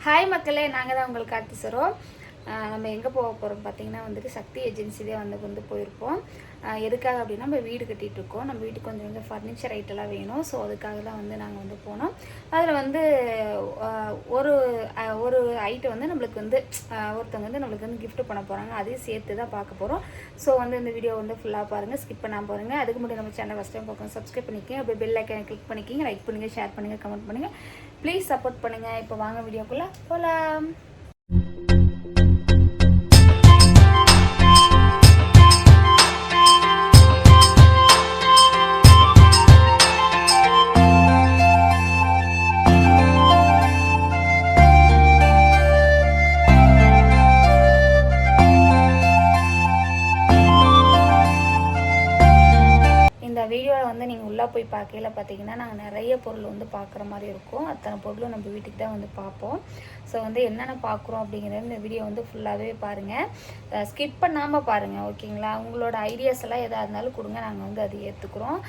Hi மக்களே, நாங்கள் தான் உங்களுக்கு கார்த்தி சரோம். நம்ம எங்கே போக போகிறோம் பார்த்தீங்கன்னா வந்துட்டு சக்தி ஏஜென்சி தான் வந்து போயிருப்போம். எதுக்காக அப்படின்னா நம்ம வீடு கட்டிகிட்டு இருக்கோம். நம்ம வீட்டுக்கு கொஞ்சம் கொஞ்சம் ஃபர்னிச்சர் ஐட்டெல்லாம் வேணும். ஸோ அதுக்காக தான் வந்து நாங்கள் வந்து போனோம். அதில் வந்து ஒரு ஒரு ஐட்டம் வந்து நம்மளுக்கு வந்து ஒருத்தவங்க வந்து நம்மளுக்கு வந்து கிஃப்ட் பண்ண போகிறாங்க. அதையும் சேர்த்து தான் பார்க்க போகிறோம். ஸோ வந்து இந்த வீடியோ வந்து ஃபுல்லாக பாருங்கள், ஸ்கிப் பண்ணாமல் பாருங்கள். அதுக்கு முன்னாடி நம்ம சேனல் ஃபஸ்ட் டைம் பார்க்கணும், சப்ஸ்கிரைப் பண்ணிக்கோங்க. அப்படியே பெல் ஐக்கானை கிளிக் பண்ணிக்கிங்க, லைக் பண்ணுங்கள், ஷேர் பண்ணுங்கள், கமெண்ட் பண்ணுங்கள். ப்ளீஸ் சப்போர்ட் பண்ணுங்கள். இப்போ வாங்க வீடியோக்குள்ளே போகலாம். இந்த வீடியோவில் வந்து நீங்கள் உள்ளே போய் பார்க்கையில பார்த்தீங்கன்னா நாங்கள் நிறைய பொருள் வந்து பார்க்குற மாதிரி இருக்கும். அத்தனை பொருளும் நம்ம வீட்டுக்கு தான் வந்து பார்ப்போம். ஸோ வந்து என்னென்ன பார்க்குறோம் அப்படிங்கிறது இந்த வீடியோ வந்து ஃபுல்லாகவே பாருங்கள், ஸ்கிப் பண்ணாமல் பாருங்கள், ஓகேங்களா? உங்களோட ஐடியாஸ் எல்லாம் எதாக இருந்தாலும் கொடுங்க, நாங்கள் வந்து அதை ஏற்றுக்குறோம்.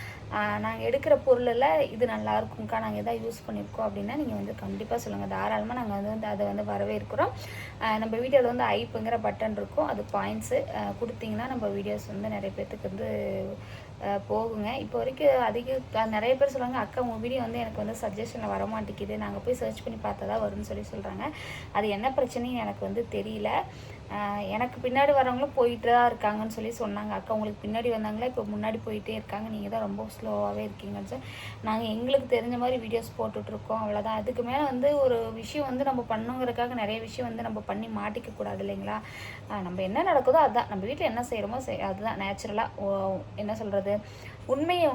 நாங்கள் எடுக்கிற பொருளில் இது நல்லா இருக்கும்க்கா, நாங்கள் எதாவது யூஸ் பண்ணியிருக்கோம் அப்படின்னா நீங்கள் வந்து கண்டிப்பாக சொல்லுங்கள். தாராளமாக நாங்கள் வந்து அதை வந்து வரவேற்கிறோம். நம்ம வீடியோவில் வந்து ஐப்புங்கிற பட்டன் இருக்கும், அது பாயிண்ட்ஸு கொடுத்தீங்கன்னா நம்ம வீடியோஸ் வந்து நிறைய பேர்த்துக்கு வந்து போகுங்க. இப்போ வரைக்கும் நிறைய பேர் சொல்கிறாங்க, அக்கா உங்கள் வீடியோ வந்து எனக்கு வந்து சஜஷனில் வரமாட்டேங்குது, நாங்கள் போய் சர்ச் பண்ணி பார்த்தா தான் வரும்னு சொல்கிறாங்க. அது என்ன பிரச்சனைன்னு எனக்கு வந்து தெரியல. எனக்கு பின்னாடி வரவங்களும் போயிட்டு தான் இருக்காங்கன்னு சொன்னாங்க. அக்கா உங்களுக்கு பின்னாடி வந்தாங்களா, இப்போ முன்னாடி போயிட்டே இருக்காங்க, நீங்கள் தான் ரொம்ப ஸ்லோவாகவே இருக்கீங்கன்னு நாங்கள் எங்களுக்கு தெரிஞ்ச மாதிரி வீடியோஸ் போட்டுட்ருக்கோம், அவ்வளோதான். அதுக்கு மேலே வந்து ஒரு விஷயம் வந்து நம்ம பண்ணுங்கிறதுக்காக நிறைய விஷயம் வந்து நம்ம பண்ணி மாட்டிக்க கூடாது இல்லைங்களா? நம்ம என்ன நடக்குதோ அதுதான், நம்ம வீட்டில் என்ன செய்கிறோமோ அதுதான் நேச்சுரலாக என்ன சொல்கிறது, உண்மையை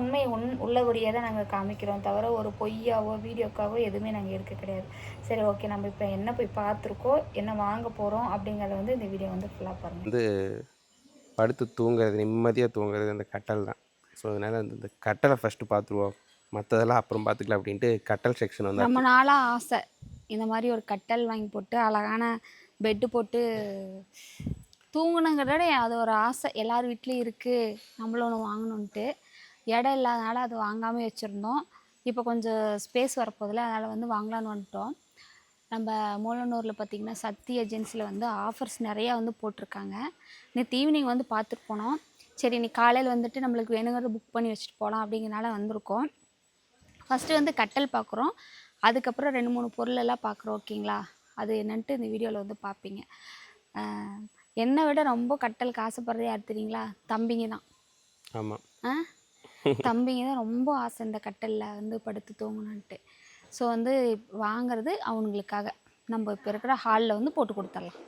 உள்ளபடியே தான் நாங்கள் காமிக்கிறோம், தவிர ஒரு பொய்யாவோ வீடியோக்காவோ எதுவுமே நாங்கள் எடுக்க கிடையாது. சரி, ஓகே, நம்ம இப்போ என்ன போய் பார்த்துருக்கோம், என்ன வாங்க போகிறோம் அப்படிங்கிறத வந்து இந்த வீடியோ வந்து ஃபுல்லாக பாருங்கள். வந்து படுத்து தூங்குறது, நிம்மதியாக தூங்குறது அந்த கட்டல் தான். ஸோ அதனால் இந்த கட்டலை ஃபஸ்ட்டு பார்த்துருவோம், மற்றதெல்லாம் அப்புறம் பார்த்துக்கலாம் அப்படின்ட்டு கட்டல் செக்ஷன் வந்து ரொம்ப நாளாக ஆசை, இந்த மாதிரி ஒரு கட்டல் வாங்கி போட்டு அழகான பெட்டு போட்டு தூங்கணுங்கிறத அது ஒரு ஆசை. எல்லார் வீட்லேயும் இருக்குது, நம்மளும் ஒன்று வாங்கணுன்ட்டு. இடம் இல்லாதனால அது வாங்காமல் வச்சுருந்தோம். இப்போ கொஞ்சம் ஸ்பேஸ் வரப்போதில்ல, அதனால் வந்து வாங்கலான்னு வந்துட்டோம். நம்ம மூலனூரில் பார்த்திங்கன்னா சக்தி ஏஜென்சியில் வந்து ஆஃபர்ஸ் நிறையா வந்து போட்டிருக்காங்க. நேற்று ஈவினிங் வந்து பார்த்துட்டு போனோம். சரி, இன்னைக்கு காலையில் வந்துட்டு நம்மளுக்கு வேணுங்கிறத புக் பண்ணி வச்சுட்டு போகலாம் அப்படிங்கிறனால வந்திருக்கோம். ஃபஸ்ட்டு வந்து கட்டல் பார்க்குறோம், அதுக்கப்புறம் 2-3 பொருள் எல்லாம் பார்க்குறோம், ஓகேங்களா? அது என்னன்ட்டு இந்த வீடியோவில் வந்து பார்ப்பீங்க. என்னை விட ரொம்ப கட்டலுக்கு ஆசைப்படுறது யார் தெரியுங்களா? தம்பிங்க தான். ஆமாம், தம்பிங்க தான் ரொம்ப ஆசை இந்த கட்டலில் வந்து படுத்து தூங்கணுன்ட்டு. ஸோ வந்து வாங்கிறது அவங்களுக்காக நம்ம இப்போ இருக்கிற ஹாலில் வந்து போட்டு கொடுத்துடலாம்,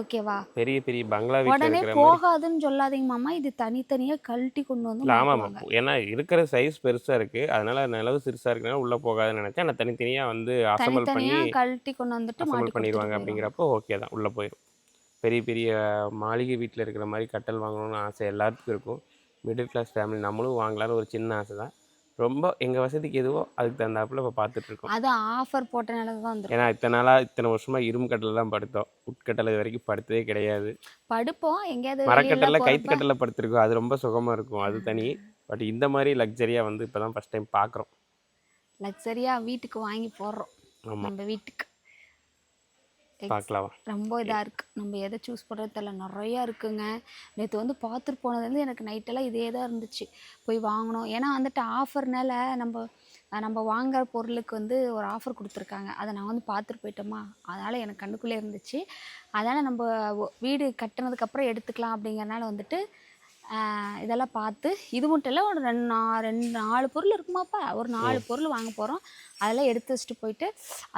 ஓகேவா? பெரிய பெரிய பங்களா உடனே போகாதுன்னு சொல்லாதீங்க மாமா, இது தனித்தனியாக கழட்டி கொண்டு வந்து ஆமாம். ஏன்னா இருக்கிற சைஸ் பெருசாக இருக்குது, அதனால நிலவு சிறுசாக இருக்கிறனால உள்ளே போகாதுன்னு நினச்சேன். ஆனால் தனித்தனியாக வந்து அசம்பிள் பண்ணி கழட்டி கொண்டு வந்துட்டு மாட்டி பண்ணிடுவாங்க. அப்படிங்கிறப்போ ஓகே தான், உள்ளே போயிடும். பெரிய பெரிய மாளிகை வீட்டில் இருக்கிற மாதிரி கட்டல் வாங்கணும்னு ஆசை எல்லாத்துக்கும் இருக்கும். மிடில் கிளாஸ் ஃபேமிலி நம்மளும் வாங்கலான்னு ஒரு சின்ன ஆசை தான். ரொம்ப எங்கள் வசதிக்கு எதுவோ அதுக்கு தகுந்தாப்புல இப்போ பார்த்துட்ருக்கோம். அது ஆஃபர் போட்டனால தான் வந்து, ஏன்னா இத்தனை வருஷமாக இரும்பு கட்டில் தான் படுத்தோம், உட்கட்டல் இது வரைக்கும் படுத்ததே கிடையாது. படுப்போம் எங்கேயாவது மரக்கட்டலில் கைத்து கட்டலில் படுத்துருக்கோம், அது ரொம்ப சுகமாக இருக்கும், அது தனி. பட் இந்த மாதிரி லக்ஸரியாக வந்து இப்போ தான் ஃபஸ்ட் டைம் பார்க்குறோம். லக்ஸரியாக வீட்டுக்கு வாங்கி போடுறோம். நம்ம வீட்டுக்கு பார்க்கலாம். ரொம்ப இதாக இருக்குது, நம்ம எதை சூஸ் பண்ணுறது தெரியல, நிறையா இருக்குங்க. நேற்று வந்து பார்த்துட்டு போனதுலேருந்து எனக்கு நைட்டெல்லாம் இதே தான் இருந்துச்சு, போய் வாங்கணும். ஏன்னா வந்துட்டு ஆஃபர்னால நம்ம வாங்குற பொருளுக்கு வந்து ஒரு ஆஃபர் கொடுத்துருக்காங்க, அதை நான் வந்து பார்த்துட்டு போயிட்டோமா, அதனால் எனக்கு கண்ணுக்குள்ளே இருந்துச்சு. அதனால் நம்ம வீடு கட்டினதுக்கப்புறம் எடுத்துக்கலாம் அப்படிங்கிறனால வந்துட்டு இதெல்லாம் பார்த்து, இது மட்டும் இல்லை, ஒரு 4 பொருள் இருக்குமாப்பா, ஒரு 4 பொருள் வாங்க போகிறோம். அதெல்லாம் எடுத்து வச்சுட்டு போயிட்டு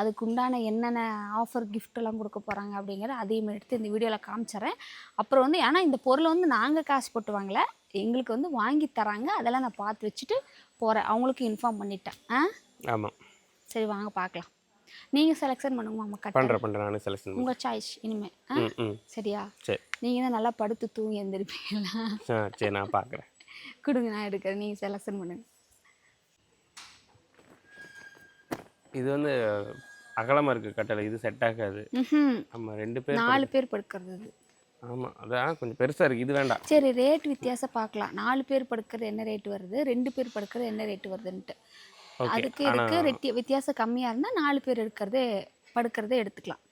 அதுக்கு உண்டான என்னென்ன ஆஃபர் கிஃப்டெல்லாம் கொடுக்க போகிறாங்க அப்படிங்கிற அதையும் எடுத்து இந்த வீடியோவில் காமிச்சிட்றேன். அப்புறம் வந்து ஏன்னா இந்த பொருளை வந்து நாங்கள் காசு போட்டு வாங்கலை, எங்களுக்கு வந்து வாங்கி தராங்க, அதெல்லாம் நான் பார்த்து வச்சுட்டு போகிறேன், அவங்களுக்கு இன்ஃபார்ம் பண்ணிட்டேன். ஆமாம், சரி வாங்க பார்க்கலாம். நீங்கள் செலெக்ஷன் பண்ணுங்கம்மா, பண்ணுறேன் நானும் செலெக்ஷன், உங்கள் சாய்ஸ் இனிமேல். சரியா? சரி, நீங்கள் தான் நல்லா படுத்து தூங்கி எழுந்திருப்பீங்களா? சரி, நான் பார்க்குறேன். கொடுங்க, நான் எடுக்கிறேன், நீங்கள் செலெக்ஷன் பண்ணுங்கள். இது வந்து அகலமாக இருக்குது கட்டளை, இது செட் ஆகாது. ஆமாம், 2 பேர் 4 பேர் படுக்கிறது. ஆமாம், அதான் கொஞ்சம் பெருசாக இருக்குது, இது வேண்டாம். சரி, ரேட் வித்தியாசம் பார்க்கலாம். 4 பேர் படுக்கிறது என்ன ரேட் வருது, 2 பேர் படுக்கிறது என்ன ரேட் வருதுன்ட்டு. அதுக்கு இதுக்கு வித்தியாசம் கம்மியாக இருந்தால் 4 பேர் எடுக்கிறது படுக்கிறத எடுத்துக்கலாம்.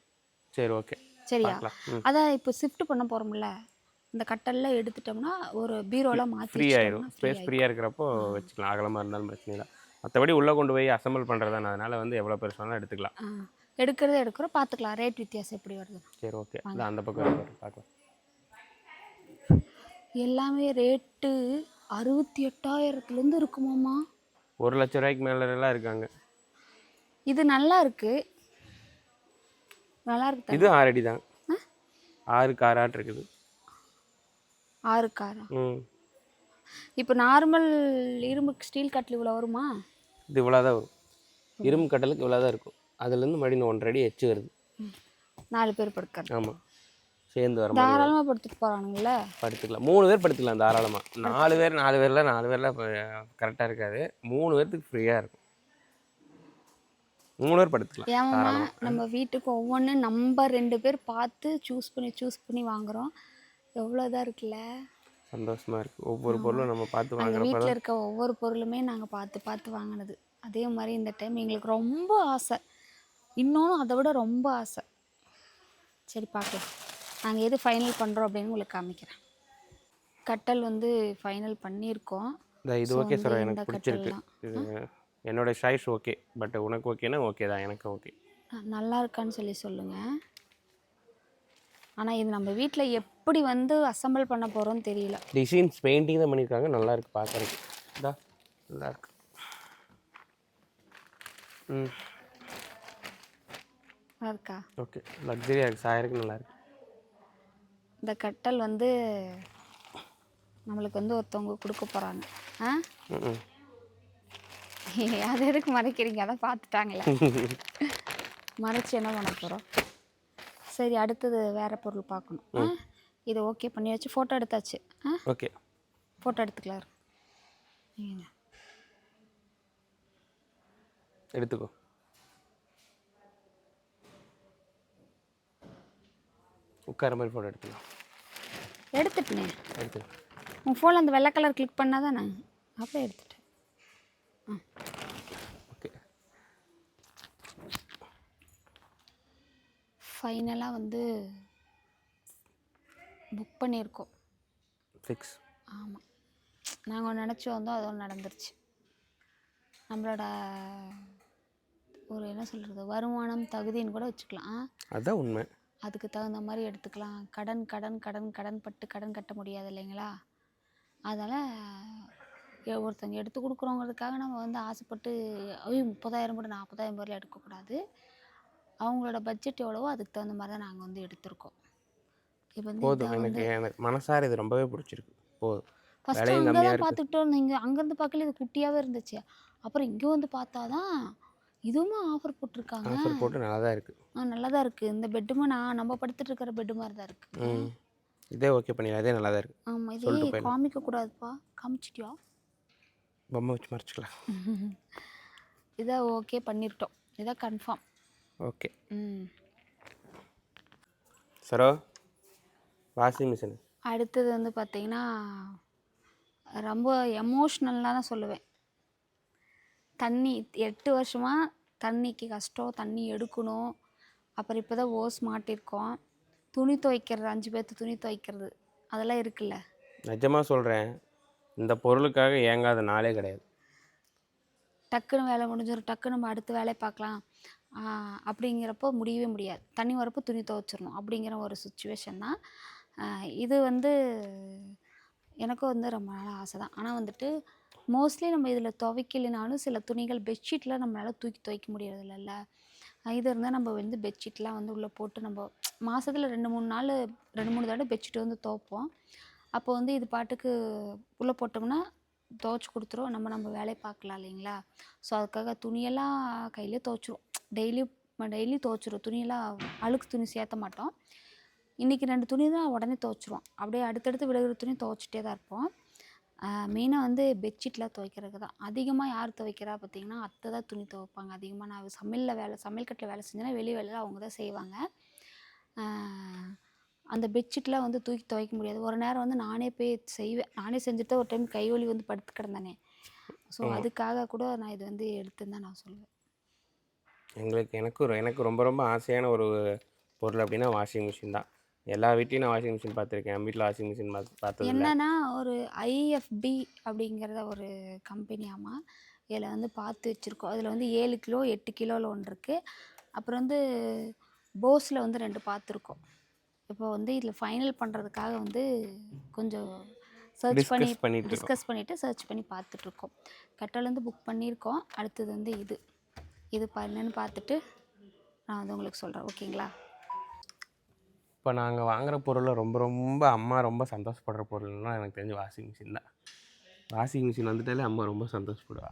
சரி ஓகே சரியா? பார்க்கலாம். ம் அதான் இப்போ ஷிஃப்ட் பண்ண போகிறோம்ல, இந்த கட்டல்லாம் எடுத்துட்டோம்னா ஒரு பீரோலாம் மாற்றி ஃப்ரீ ஆயிரும். வச்சிட்டோம்னா ஃப்ரீ ஸ்பேஸ் ஃப்ரீயாக ஆகிக்கும். இருக்கிறப்போ வச்சுக்கலாம். அகலமாக இருந்தாலும் பிரச்சனை இல்லை. மற்றபடி உள்ளே கொண்டு போய் அசெம்பிள் பண்ணுறது தானே, அதனால் வந்து எவ்வளோ பெருசு வேணாலும் எடுத்துக்கலாம். எடுக்கிறத எடுக்கிறோம், பார்த்துக்கலாம் ரேட் வித்தியாசம் எப்படி வருது. சரி ஓகே. இல்லை அந்த பக்கம் பார்க்கலாம். எல்லாமே ரேட்டு 68,000லேருந்து இருக்குமாம்மா. 1,00,000 ரூபாய்க்கு மேலெல்லாம் இருக்காங்க. இது நல்லா இருக்கு, நல்லா இருக்கு. இது 6 அடி தான். 6 காராட் இருக்குது. 6 காரா? ம் இப்போ நார்மல் இரும்பு ஸ்டீல் கட்டில் இவ்வளோ வருமா? இது இவ்வளோ தான் வரும். இரும்பு கட்டலுக்கு இவ்வளோ தான் இருக்கும். அதுலேருந்து மறுபடியும் 1.5 அடி எச்சு வருது. 4 பேர் படுக்கிறது. ஆமாம், சேர்ந்து வர மாதிரி தாராளமாக படுத்துட்டு போகிறானுங்களே. படுத்துக்கலாம். 3 பேர் படுத்துக்கலாம் தாராளமாக. 4 பேரில் கரெக்டாக இருக்காது. 3 பேர்த்துக்கு ஃப்ரீயாக இருக்கும். 3 பேர் படுத்துக்கலாம். ஏமாம்மா, நம்ம வீட்டுக்கு ஒவ்வொன்று நம்ம 2 பேர் பார்த்து சூஸ் பண்ணி வாங்குகிறோம். எவ்வளோ இதாக இருக்குல்ல, சந்தோஷமாக இருக்குது. ஒவ்வொரு பொருளும் நம்ம பார்த்து எங்கள் வாங்குறப்ப வீட்டில் இருக்க ஒவ்வொரு பொருளுமே நாங்கள் பார்த்து வாங்கினது. அதே மாதிரி இந்த டைம் எங்களுக்கு ரொம்ப ஆசை, இன்னொன்று அதை விட ரொம்ப ஆசை. சரி பார்க்கலாம், நாங்கள் எது ஃபைனல் பண்ணுறோம் அப்படின்னு உங்களுக்கு காமிக்கிறேன். கட்டல் வந்து ஃபைனல் பண்ணியிருக்கோம். இது ஓகே சார், எனக்கு பிடிச்சிருக்கு. இது என்னோட சாய்ஸ் ஓகே. பட் உனக்கு ஓகேனா ஓகே தான், எனக்கு ஓகே. நல்லா இருக்கான்னு சொல்லுங்கள். ஆனால் இது நம்ம வீட்டில் எப்படி வந்து அசம்பிள் பண்ண போகிறோம்னு தெரியல. டிசைன்ஸ் பெயிண்டிங் தான் பண்ணியிருக்காங்க. நல்லா இருக்குது பார்க்குறதுக்கு. நல்லா இருக்கு. ம் நல்லா இருக்கா? ஓகே, லக்ஸரியாக இருக்குது. சாயருக்கு நல்லா இருக்கு. இந்த கட்டல் வந்து நம்மளுக்கு வந்து ஒருத்தவங்க கொடுக்க போகிறாங்க. அது எதுக்கு மறைக்கிறீங்க? அதை பார்த்துட்டாங்களே, மறைச்சி என்ன பண்ண போகிறோம்? சரி, அடுத்தது வேறு பொருள் பார்க்கணும். இதை ஓகே பண்ணியாச்சு, ஃபோட்டோ எடுத்தாச்சு. ஓகே, ஃபோட்டோ எடுத்துக்கலாம். எடுத்துக்கோ. உட்கார மாதிரி ஃபோட்டோ எடுத்துக்கலாம். எடுத்துட்டேன். உன் ஃபோனில் அந்த வெள்ளை கலர் கிளிக் பண்ணால் தானே? அப்படியே எடுத்துட்டேன். ஓகே, ஃபைனலாக வந்து புக் பண்ணியிருக்கோம். ஃபிக்ஸ். ஆமாம், நாங்கள் நினச்சி வந்தோம், அதுவும் நடந்துருச்சு. நம்மளோட ஒரு என்ன சொல்கிறது, வருமானம் தகுதின்னு கூட வச்சுக்கலாம். அதுதான் உண்மை. அதுக்கு தகுந்த மாதிரி எடுத்துக்கலாம். கடன் கடன் கடன் கடன் பட்டு கடன் கட்ட முடியாது இல்லைங்களா? அதனால் ஒருத்தங்க எடுத்து கொடுக்குறோங்கிறதுக்காக நம்ம வந்து ஆசைப்பட்டு 30,000 கூட 40,000 பேரில் எடுக்கக்கூடாது. அவங்களோட பட்ஜெட் எவ்வளவோ அதுக்கு தகுந்த மாதிரி தான் நாங்கள் வந்து எடுத்திருக்கோம். இப்போ வந்து போதும், எனக்கு மனசார இது ரொம்பவே பிடிச்சிருக்கு. போதும். ஃபஸ்ட்டு அங்கே தான் பார்த்துக்கிட்டோம் இருந்தீங்க. அங்கேருந்து பார்க்கல இது குட்டியாகவே இருந்துச்சு. அப்புறம் இங்கே வந்து பார்த்தா தான் இதுவுமே ஆஃபர் போட்டிருக்காங்க. ஆஃபர் போட்டு நல்லா தான் இருக்குது. நல்லா தான் இருக்குது. இந்த பெட்டுமே நம்ம படுத்துட்டு இருக்கிற பெட்டு மாதிரி தான் இருக்குது. இதே ஓகே பண்ணிடலாம். இதே நல்லா தான் இருக்குது. ஆமாம், இதே காமிக்கக்கூடாதுப்பா. காமிச்சிட்டியா? பொம்மை வச்சு மறைச்சிக்கலாம். இதை ஓகே பண்ணிட்டோம். இதை confirm. Okay. Saro, washing machine அடுத்தது வந்து பார்த்திங்கன்னா ரொம்ப எமோஷ்னலாக தான் சொல்லுவேன். தண்ணி 8 வருஷமாக தண்ணிக்கு கஷ்டம், தண்ணி எடுக்கணும். அப்புறம் இப்போ தான் ஓஸ் மாட்டியிருக்கோம். துணி துவைக்கிறது, 5 பேர்த்து துணி துவைக்கிறது, அதெல்லாம் இருக்குல்ல. நிஜமாக சொல்கிறேன், இந்த பொருளுக்காக ஏங்காத நாளே கிடையாது. டக்குன்னு வேலை முடிஞ்சிடும், டக்குன்னு நம்ம அடுத்த வேலையை பார்க்கலாம் அப்படிங்கிறப்போ முடியவே முடியாது. தண்ணி வரப்போ துணி துவைச்சிடணும் அப்படிங்கிற ஒரு சுச்சுவேஷன் தான். இது வந்து எனக்கும் வந்து ரொம்ப நாள் ஆசை தான். ஆனால் வந்துட்டு மோஸ்ட்லி நம்ம இதில் துவைக்கலைனாலும் சில துணிகள் பெட்ஷீட்லாம் நம்மளால் தூக்கி துவைக்க முடியாது இல்லைல்ல. இது இருந்தால் நம்ம வந்து பெட்ஷீட்லாம் வந்து உள்ளே போட்டு நம்ம மாதத்தில் 2-3 தடவை பெட்ஷீட் வந்து துவைப்போம். அப்போ வந்து இது பாட்டுக்கு உள்ளே போட்டோம்னா துவைச்சி கொடுத்துரும், நம்ம வேலையை பார்க்கலாம் இல்லைங்களா. ஸோ அதுக்காக துணியெல்லாம் கையிலே துவைச்சிரும். டெய்லி துவைச்சிரும். துணியெல்லாம் அழுக்கு துணி சேர்த்த மாட்டோம். இன்றைக்கி 2 துணி தான் உடனே துவைச்சிருவோம். அப்படியே அடுத்தடுத்து விழுகிற துணி துவைச்சிட்டே தான் இருப்போம். மெயினாக வந்து பெட்ஷீட்லாம் துவைக்கிறதுக்கு தான் அதிகமாக யார் துவைக்கிறா பார்த்திங்கன்னா அத்தை தான் துணி துவைப்பாங்க அதிகமாக. நான் சமையல் கட்டில் வேலை செஞ்சேன்னா வெளி வேலையில் அவங்க தான் செய்வாங்க. அந்த பெட்ஷீட்லாம் வந்து தூக்கி துவைக்க முடியாது. ஒரு நேரம் வந்து நானே போய் செய்வேன். நானே செஞ்சுட்டு ஒரு டைம் கை வலி வந்து படுத்து கிடந்தானே. ஸோ அதுக்காக கூட நான் இது வந்து எடுத்துன்னு தான் நான் சொல்லுவேன். எனக்கு ரொம்ப ரொம்ப ஆசையான ஒரு பொருள் அப்படின்னா வாஷிங் மிஷின் தான். எல்லா வீட்லேயும் நான் வாஷிங் மிஷின் பார்த்துருக்கேன். என் வீட்டில் வாஷிங் மிஷின் பார்த்ததில்ல. என்னன்னா ஒரு ஐஎஃப்பி அப்படிங்கிறத ஒரு கம்பெனியாமா. இதில் வந்து பார்த்து வச்சுருக்கோம். அதில் வந்து 7 கிலோ 8 கிலோவில் ஒன்று இருக்குது. அப்புறம் வந்து போஸில் வந்து 2 பார்த்துருக்கோம். இப்போ வந்து இதில் ஃபைனல் பண்ணுறதுக்காக வந்து கொஞ்சம் டிஸ்கஸ் பண்ணிவிட்டு சர்ச் பண்ணி பார்த்துட்ருக்கோம். கட்டல் வந்து புக் பண்ணியிருக்கோம். அடுத்தது வந்து இது என்னன்னு பார்த்துட்டு நான் வந்து உங்களுக்கு சொல்கிறேன். ஓகேங்களா? இப்போ நாங்கள் வாங்குகிற பொருளில் ரொம்ப ரொம்ப அம்மா ரொம்ப சந்தோஷப்படுற பொருள்னால் எனக்கு தெரிஞ்ச வாஷிங் மிஷின் தான். வாஷிங் மிஷின் வந்துட்டாலே அம்மா ரொம்ப சந்தோஷப்படுவா.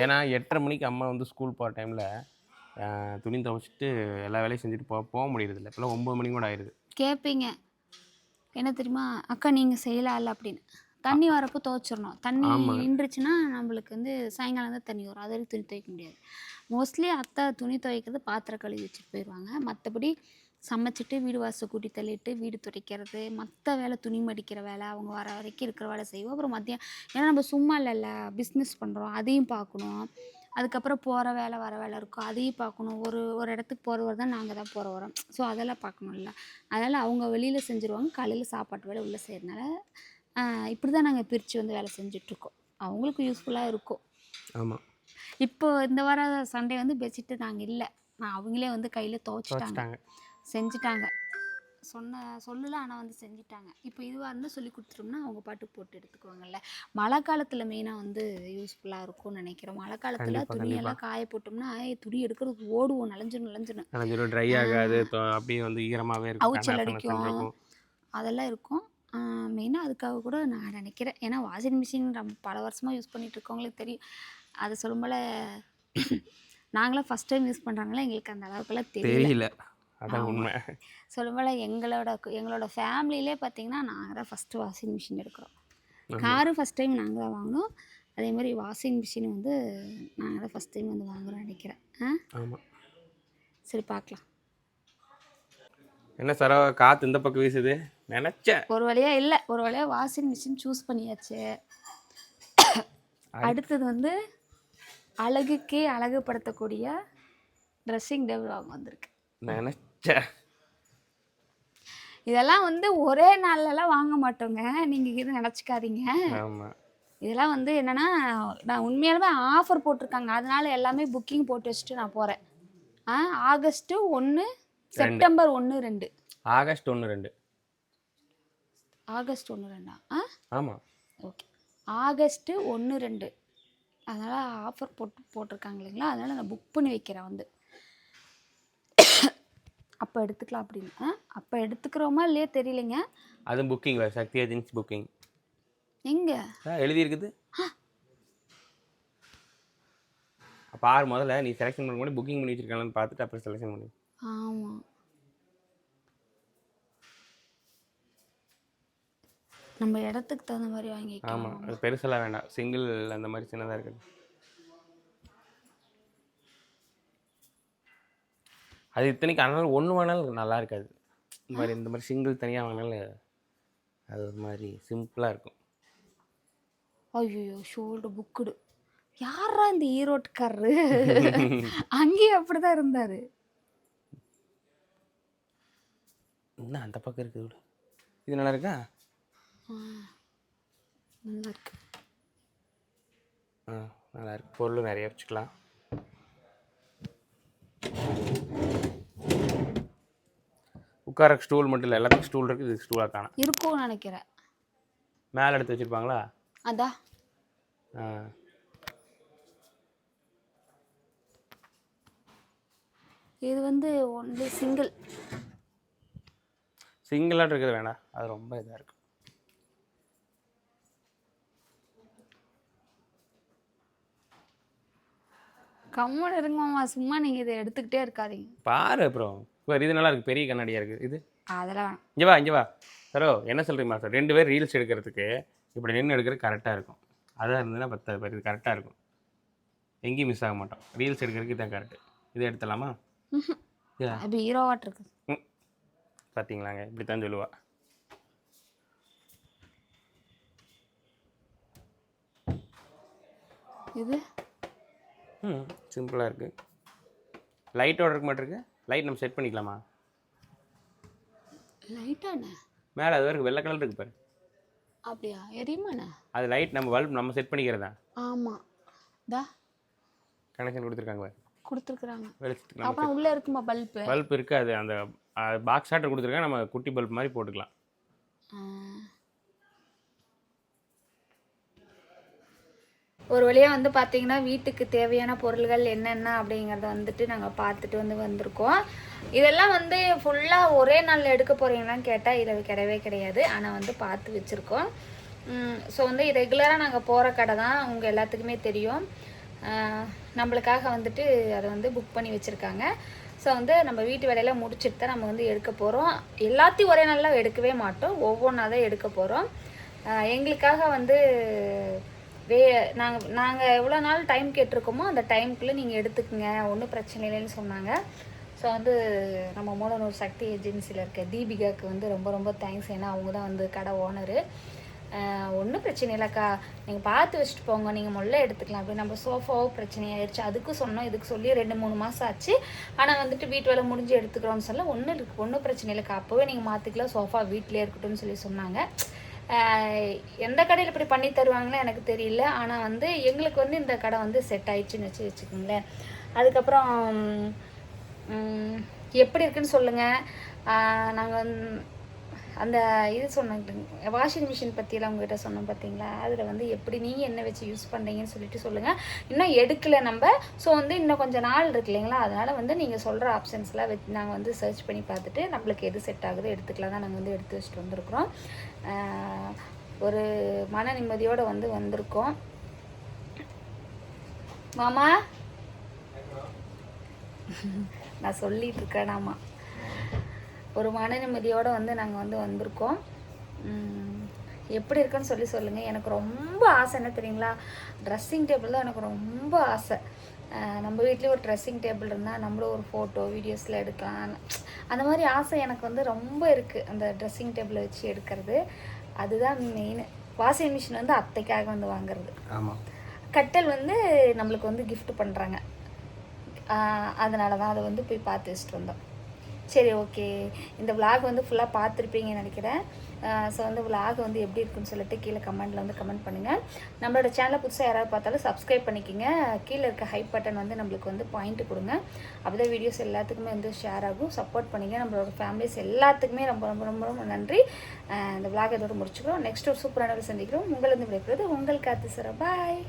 ஏன்னா 8:30 மணிக்கு அம்மா வந்து ஸ்கூல் போகிற டைமில் துணி துவைச்சிட்டு எல்லா வேலையும் செஞ்சுட்டு போக முடியறதில்ல. இப்போலாம் 9 மணி கூட ஆயிடுது. கேட்பீங்க என்ன தெரியுமா, அக்கா நீங்கள் செய்யலாம்ல அப்படின்னு. தண்ணி வரப்போ துவைச்சிடணும். தண்ணி நின்றுச்சுன்னா நம்மளுக்கு வந்து சாயங்காலம் தான் தண்ணி வரும். அது வரைக்கும் துணி துவைக்க முடியாது. மோஸ்ட்லி அத்தை துணி துவைக்கிறது பாத்திரம் கழுவி வச்சுட்டு போயிடுவாங்க. மற்றபடி சமைச்சிட்டு வீடு வாசல் கூட்டி தள்ளிட்டு வீடு துடைக்கிறது, மற்ற வேலை துணி மடிக்கிற வேலை அவங்க வர வரைக்கும் இருக்கிற வேலை செய்வோம். அப்புறம் மதியம் ஏன்னா நம்ம சும்மா இல்லைல்ல, பிஸ்னஸ் பண்ணுறோம், அதையும் பார்க்கணும். அதுக்கப்புறம் போகிற வேலை வர வேலை இருக்கும், அதையும் பார்க்கணும். ஒரு இடத்துக்கு போகிறவர் தான் நாங்கள் தான் போகிற வரோம். ஸோ அதெல்லாம் பார்க்கணும்ல. அதனால் அவங்க வெளியில் செஞ்சுருவாங்க. காலையில் சாப்பாட்டு வேலை உள்ளே செய்கிறதுனால இப்படி தான் நாங்கள் பிரித்து வந்து வேலை செஞ்சிட்ருக்கோம். அவங்களுக்கும் யூஸ்ஃபுல்லாக இருக்கும். ஆமாம். இப்போ இந்த வாரம் சண்டே வந்து பெட்ஷீட்டு நாங்கள் இல்லை, அவங்களே வந்து கையில் துவைச்சிட்டாங்க, செஞ்சுட்டாங்க. சொல்லலை ஆனால் வந்து செஞ்சுட்டாங்க. இப்போ இதுவாக இருந்தால் சொல்லி கொடுத்துட்டோம்னா அவங்க பாட்டுக்கு போட்டு எடுத்துக்குவாங்கல்ல. மழை காலத்தில் மெயினாக வந்து யூஸ்ஃபுல்லாக இருக்கும்னு நினைக்கிறோம். மழை காலத்தில் துணியெல்லாம் காய போட்டோம்னா துணி எடுக்கிறதுக்கு ஓடுவோம், நனைஞ்சிடும், ட்ரை ஆகாது, அப்படியே வந்து ஈரமாகவே இருக்கும், அவுச்சல் அடிக்கும், அதெல்லாம் இருக்கும். மெயினாக அதுக்காக கூட நான் நினைக்கிறேன். ஏன்னா வாஷிங் மிஷின் நம்ம பல வருஷமாக யூஸ் பண்ணிகிட்டு இருக்கவங்களுக்கு தெரியும். அதை சொல்லும்போல நாங்களாம் ஃபஸ்ட் டைம் யூஸ் பண்ணுறாங்களா எங்களுக்கு அந்த அளவுக்குலாம் தெரியல. அதான் உண்மை. சொல்லும்போல எங்களோட ஃபேமிலியிலே பார்த்தீங்கன்னா நாங்கள் தான் ஃபஸ்ட்டு வாஷிங் மிஷின் எடுக்கிறோம். காரும் ஃபஸ்ட் டைம் நாங்கள் தான் வாங்கினோம். அதே மாதிரி வாஷிங் மிஷின் வந்து நாங்கள் தான் ஃபஸ்ட் டைம் வந்து வாங்குகிறோம் நினைக்கிறேன். ஆமாம். சரி பார்க்கலாம். என்ன சார் காற்று இந்த பக்கம் வீசுது நினச்சேன். ஒரு வழியாக வாஷிங் மிஷின் சூஸ் பண்ணியாச்சு. அடுத்தது வந்து அழகுக்கே அழகுபடுத்தக்கூடிய ட்ரெஸ்ஸிங் டேபிள் வாங்க வந்திருக்கு. நினச்சேன். இதெல்லாம் வந்து ஒரே நாள்லலாம் வாங்க மாட்டோங்க, நீங்கள் இது நினச்சிக்காதீங்க. ஆமாம். இதெல்லாம் வந்து என்னென்னா நான் உண்மையாலுமே ஆஃபர் போட்டிருக்காங்க, அதனால எல்லாமே புக்கிங் போட்டு வச்சுட்டு நான் போகிறேன். ஆகஸ்ட்டு 1 செப்டம்பர் 1 2 ஆகஸ்ட் 1 2 ஆகஸ்ட் 1 2 ஆமாம். ஓகே, ஆகஸ்ட்டு 1 2 அதனால் ஆஃபர் போட்டிருக்காங்க இல்லைங்களா, அதனால் நான் புக் பண்ணி வைக்கிறேன் வந்து. அப்போ எடுத்துக்கலாம் அப்படின்னு. அப்போ எடுத்துக்கிறோமா இல்லையா தெரியலைங்க. அது புக்கிங் சக்தி ஏஜென்சி புக்கிங் எங்கே எழுதியிருக்குது. பாரு, முதல்ல நீ செலெக்ஷன் பண்ண முன்னாடி புக்கிங் பண்ணி வச்சிருக்காங்கன்னு பார்த்துட்டு அப்புறம் செலெக்ஷன் பண்ணி. ஆமாம், நம்ம இடத்துக்கு தகுந்த மாதிரி வாங்கிக்கலாம். ஆமாம், அது பெருசெல்லாம் வேண்டாம், சிங்கிள் அந்த மாதிரி சின்னதாக இருக்குது. அது இத்தனைக்கு அதனால ஒன்று வாங்கினாலும் நல்லா இருக்காது. இந்த மாதிரி சிங்கிள் தனியாக வாங்கினாலும் அது ஒரு மாதிரி சிம்பிளாக இருக்கும். ஐயோ ஷோல்டர் புக்குடு. யாரா இந்த ஈரோட்டுக்காரரு? அங்கேயும் அப்படிதான் இருந்தார். என்ன அந்த பக்கம் இருக்குது, இது நல்லா இருக்கா? நல்லா இருக்கு. நல்லா இருக்கு. பொருள் நிறைய வச்சுக்கலாம். உட்கார ஸ்டூல் மட்டும் இல்லை, எல்லாத்துக்கும் ஸ்டூல் இருக்குது. இது ஸ்டூலாக காணும் இருக்கும்னு நினைக்கிறேன். மேலே எடுத்து வச்சுருப்பாங்களா? அதான். இது வந்து ஒன்லி சிங்கிளாக இருக்கிறது வேணாம், அது ரொம்ப இதாக இருக்கும். கம்மன் இருங்கம்மா, சும்மா நீங்கள் இதை எடுத்துக்கிட்டே இருக்காதீங்க. பாரு அப்புறம் இது நல்லா இருக்குது, பெரிய கண்ணாடியாக இருக்குது. இது அதெல்லாம் இங்கே வா சரோ, என்ன சொல்கிறீங்களா சார்? 2 பேர் ரீல்ஸ் எடுக்கிறதுக்கு இப்படி நின்று எடுக்கிறது கரெக்டாக இருக்கும். அதாக இருந்ததுன்னா 10 பேர் இது கரெக்டாக இருக்கும், எங்கேயும் மிஸ் ஆக மாட்டோம். ரீல்ஸ் எடுக்கிறதுக்கு தான் கரெக்டு. இதை எடுத்துடலாமா? அப்படி ஹீரோவாட் இருக்குது. பார்த்தீங்களாங்க, இப்படி தான் சொல்லுவா. இது சிம்பிளாக இருக்குது. லைட்டோட இருக்க மாட்டிருக்கு. லைட் நம்ம செட் பண்ணிக்கலாமா? லைட்டாண்ணே மேலே அது வரைக்கும் வெள்ளை கலர் இருக்கு பாரு. அப்படியா? எரியுமாண்ணே? அது லைட் நம்ம பல்ப் நம்ம செட் பண்ணிக்கிறதா. ஆமாம், தா கனெக்ஷன் கொடுத்துருக்காங்க கொடுத்துருக்குறாங்க. வெளிச்சத்துக்கு. அப்புறம் உள்ளே இருக்குமா பல்ப்பு? பல்ப் இருக்காது, அந்த பாக்ஸ் ஆட்டர் கொடுத்துருக்காங்க. நம்ம குட்டி பல்ப் மாதிரி போட்டுக்கலாம். ஒரு வழியாக வந்து பார்த்திங்கன்னா வீட்டுக்கு தேவையான பொருள்கள் என்னென்ன அப்படிங்கிறத வந்துட்டு நாங்கள் பார்த்துட்டு வந்திருக்கோம். இதெல்லாம் வந்து ஃபுல்லாக ஒரே நாளில் எடுக்க போகிறீங்களான்னு கேட்டால் இது கிடையவே கிடையாது. ஆனால் வந்து பார்த்து வச்சுருக்கோம். ஸோ வந்து ரெகுலராக நாங்கள் போகிற கடை தான், உங்கள் எல்லாத்துக்குமே தெரியும். நம்மளுக்காக வந்துட்டு அதை வந்து புக் பண்ணி வச்சுருக்காங்க. ஸோ வந்து நம்ம வீட்டு வேலையெல்லாம் முடிச்சுட்டு தான் நம்ம வந்து எடுக்க போகிறோம். எல்லாத்தையும் ஒரே நாளில் எடுக்கவே மாட்டோம், ஒவ்வொன்றா தான் எடுக்க போகிறோம். எங்களுக்காக வந்து நாங்கள் எவ்வளோ நாள் டைம் கேட்டிருக்கோமோ அந்த டைமுக்குள்ளே நீங்கள் எடுத்துக்கங்க, ஒன்றும் பிரச்சனை இல்லைன்னு சொன்னாங்க. ஸோ வந்து நம்ம மூலனூர் சக்தி ஏஜென்சியில் இருக்க தீபிகாவுக்கு வந்து ரொம்ப ரொம்ப தேங்க்ஸ். ஏன்னா அவங்க தான் வந்து கடை ஓனரு. ஒன்றும் பிரச்சனை இல்லைக்கா, நீங்கள் பார்த்து வச்சுட்டு போங்க, நீங்கள் முதல்ல எடுத்துக்கலாம் அப்படி. நம்ம சோஃபாவோ பிரச்சனையாயிருச்சு, அதுக்கும் சொன்னோம், இதுக்கு சொல்லி 2-3 மாதம் ஆச்சு. ஆனால் வந்துட்டு வீட்டு வேலை முடிஞ்சு எடுத்துக்கிறோம்னு சொல்ல ஒன்றும் பிரச்சனை இல்லைக்கா, அப்போவே நீங்கள் மாற்றிக்கலாம், சோஃபா வீட்டிலே இருக்கட்டும்னு சொல்லி சொன்னாங்க. எந்த கடையில் இப்படி பண்ணி தருவாங்கன்னு எனக்கு தெரியல. ஆனால் வந்து எங்களுக்கு வந்து இந்த கடை வந்து செட் ஆயிடுச்சுன்னு வச்சுக்கோங்களேன். அதுக்கப்புறம் எப்படி இருக்குன்னு சொல்லுங்கள். நாங்கள் வந்து அந்த இது சொன்னாங்க வாஷிங் மிஷின் பற்றியெல்லாம் உங்கள்கிட்ட சொன்னோம் பார்த்தீங்களா, அதில் வந்து எப்படி நீங்கள் என்ன வச்சு யூஸ் பண்ணுறீங்கன்னு சொல்லிட்டு சொல்லுங்கள். இன்னும் எடுக்கலை நம்ம. ஸோ வந்து இன்னும் கொஞ்சம் நாள் இருக்கு இல்லைங்களா, அதனால் வந்து நீங்கள் சொல்கிற ஆப்ஷன்ஸ்லாம் வச்சு நாங்கள் வந்து சர்ச் பண்ணி பார்த்துட்டு நம்மளுக்கு எது செட் ஆகுது எடுத்துக்கலாம் தான் நாங்கள் வந்து எடுத்து வச்சுட்டு வந்திருக்கிறோம். ஒரு மன நிம்மதியோடு வந்து வந்திருக்கோம். மாமா நான் சொல்லிட்டு இருக்கேனாமா, ஒரு மன நிம்மதியோடு வந்து நாங்கள் வந்து வந்திருக்கோம். எப்படி இருக்குன்னு சொல்லி சொல்லுங்கள். எனக்கு ரொம்ப ஆசை என்ன தெரியுங்களா, ட்ரெஸ்ஸிங் டேபிள் தான் எனக்கு ரொம்ப ஆசை. நம்ம வீட்லேயும் ஒரு ட்ரெஸ்ஸிங் டேபிள் இருந்தால் நம்மளும் ஒரு ஃபோட்டோ வீடியோஸில் எடுக்கலாம், அந்த மாதிரி ஆசை எனக்கு வந்து ரொம்ப இருக்குது. அந்த ட்ரெஸ்ஸிங் டேபிளை வச்சு எடுக்கிறது அதுதான் மெயின். வாஷிங் மிஷின் வந்து அத்தைக்காக வந்து வாங்குறது. ஆமாம். கட்டல் வந்து நம்மளுக்கு வந்து கிஃப்ட் பண்ணுறாங்க. அதனால தான் அதை வந்து போய் பார்த்து வச்சுட்டு வந்தோம். சரி, ஓகே. இந்த விலாக் வந்து ஃபுல்லாக பார்த்துருப்பீங்கன்னு நினைக்கிறேன். ஸோ வந்து விலாக் வந்து எப்படி இருக்குன்னு சொல்லிட்டு கீழே கமெண்ட்டில் வந்து கமெண்ட் பண்ணுங்கள். நம்மளோட சேனலை புதுசாக யாராவது பார்த்தாலும் சப்ஸ்கிரைப் பண்ணிக்கோங்க. கீழே இருக்க ஹைப் பட்டன் வந்து நம்மளுக்கு வந்து பாயிண்ட்டு கொடுங்க. அப்போ தான் வீடியோஸ் எல்லாத்துக்குமே வந்து ஷேர் ஆகும். சப்போர்ட் பண்ணிங்க. நம்மளோட ஃபேமிலிஸ் எல்லாத்துக்குமே ரொம்ப ரொம்ப ரொம்ப ரொம்ப நன்றி. இந்த விலாக் இதோடு முடிச்சுக்கிறோம். நெக்ஸ்ட் ஒரு சூப்பரான சந்திக்கிறோம். உங்களை வந்து விடைபெறுவது உங்கள் கார்த்தி சார். பாய்.